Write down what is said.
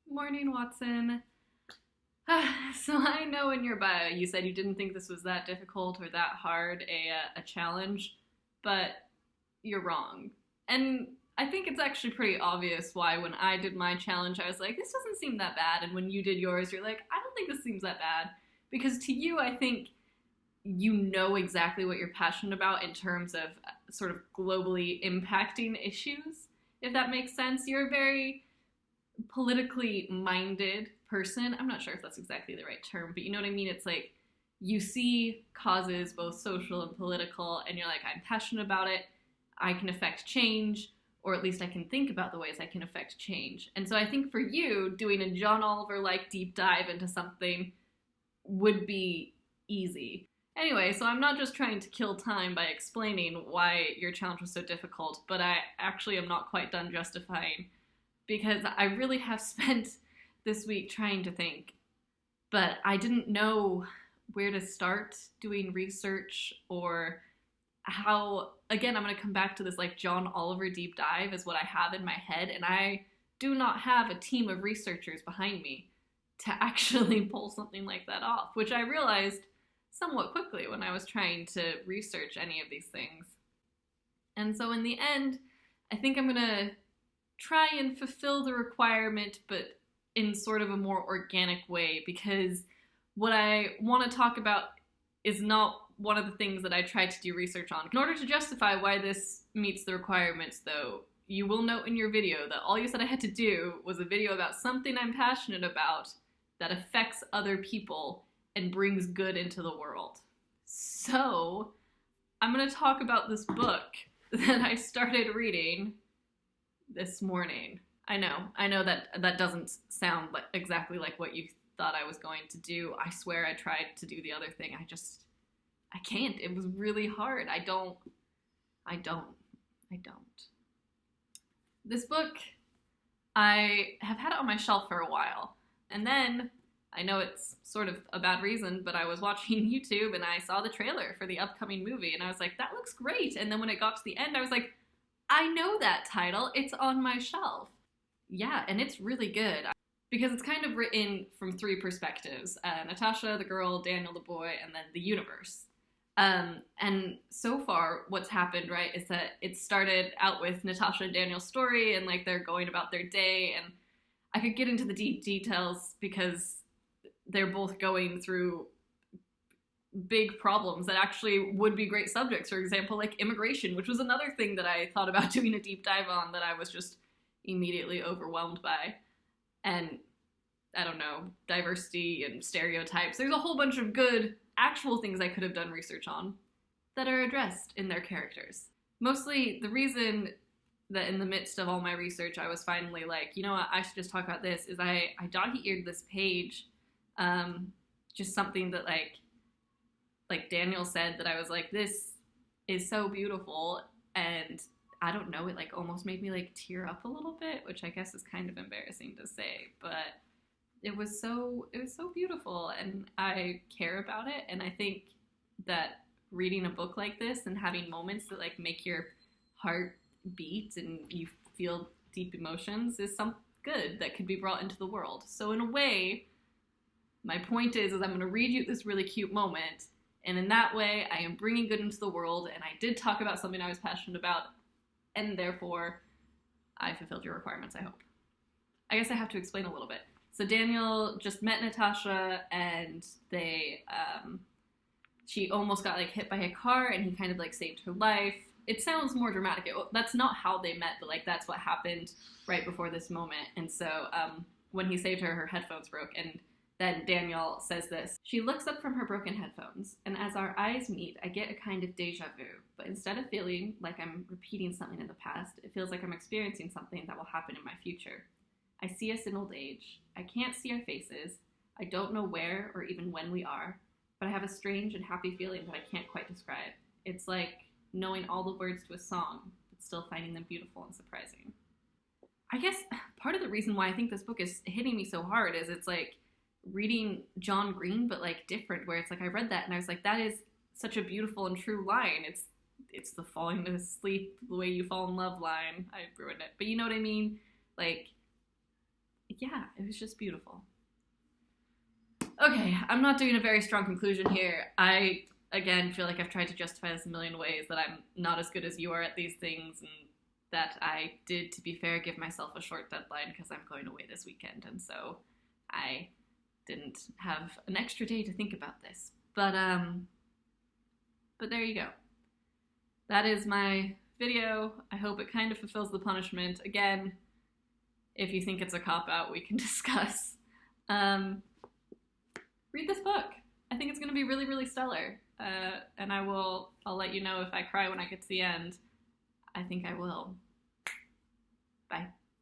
Morning, Watson. So I know in your bio you said you didn't think this was that difficult or that hard a challenge, but you're wrong. And I think it's actually pretty obvious why when I did my challenge I was like, this doesn't seem that bad, and when you did yours you're like, I don't think this seems that bad. Because to you I think you know exactly what you're passionate about in terms of sort of globally impacting issues, if that makes sense. You're a very politically minded person. I'm not sure if that's exactly the right term, but you know what I mean? It's like you see causes, both social and political, and you're like, I'm passionate about it. I can affect change, or at least I can think about the ways I can affect change. And so I think for you, doing a John Oliver like deep dive into something would be easy. Anyway, so I'm not just trying to kill time by explaining why your challenge was so difficult, but I actually am not quite done justifying because I really have spent this week trying to think, but I didn't know where to start doing research or how. Again, I'm going to come back to this like John Oliver deep dive is what I have in my head, and I do not have a team of researchers behind me to actually pull something like that off, which I realized somewhat quickly when I was trying to research any of these things. And so in the end, I think I'm going to try and fulfill the requirement, but in sort of a more organic way, because what I want to talk about is not one of the things that I tried to do research on. In order to justify why this meets the requirements, though, you will note in your video that all you said I had to do was a video about something I'm passionate about that affects other people and brings good into the world. So, I'm going to talk about this book that I started reading this morning. I know that doesn't sound like exactly like what you thought I was going to do. I swear I tried to do the other thing. I can't. It was really hard. I don't. This book, I have had it on my shelf for a while. And then, I know it's sort of a bad reason, but I was watching YouTube and I saw the trailer for the upcoming movie and I was like, that looks great. And then when it got to the end, I was like, I know that title. It's on my shelf. Yeah, and it's really good because it's kind of written from three perspectives. Natasha, the girl, Daniel, the boy, and then the universe. And so far, what's happened, right, is that it started out with Natasha and Daniel's story and like they're going about their day, and I could get into the deep details because they're both going through big problems that actually would be great subjects. For example, like immigration, which was another thing that I thought about doing a deep dive on that I was just immediately overwhelmed by. And I don't know, diversity and stereotypes. There's a whole bunch of good actual things I could have done research on that are addressed in their characters. Mostly the reason that in the midst of all my research I was finally like, you know what, I should just talk about this, is I dog-eared this page, just something that like Daniel said that I was like, this is so beautiful, and I don't know, it like almost made me like tear up a little bit, which I guess is kind of embarrassing to say, but it was so beautiful and I care about it. And I think that reading a book like this and having moments that like make your heart beat and you feel deep emotions is some good that could be brought into the world. So in a way, my point is I'm going to read you this really cute moment, and in that way I am bringing good into the world, and I did talk about something I was passionate about, and therefore I fulfilled your requirements, I hope. I guess I have to explain a little bit. So Daniel just met Natasha, and she almost got like hit by a car, and he kind of like saved her life. It sounds more dramatic. That's not how they met, but like that's what happened right before this moment. And so when he saved her, her headphones broke, and then Daniel says this: she looks up from her broken headphones, and as our eyes meet, I get a kind of deja vu. But instead of feeling like I'm repeating something in the past, it feels like I'm experiencing something that will happen in my future. I see us in old age. I can't see our faces. I don't know where or even when we are, but I have a strange and happy feeling that I can't quite describe. It's like knowing all the words to a song, but still finding them beautiful and surprising. I guess part of the reason why I think this book is hitting me so hard is it's like reading John Green, but like different, where it's like I read that and I was like, that is such a beautiful and true line. It's the falling asleep the way you fall in love line. I ruined it, but you know what I mean? Like, yeah, it was just beautiful. Okay, I'm not doing a very strong conclusion here. I, again, feel like I've tried to justify this a million ways, that I'm not as good as you are at these things, and that I did, to be fair, give myself a short deadline because I'm going away this weekend, and so I didn't have an extra day to think about this. But there you go. That is my video. I hope it kind of fulfills the punishment. Again, if you think it's a cop-out, we can discuss. Read this book. I think it's going to be really, really stellar. And I'll let you know if I cry when I get to the end. I think I will. Bye.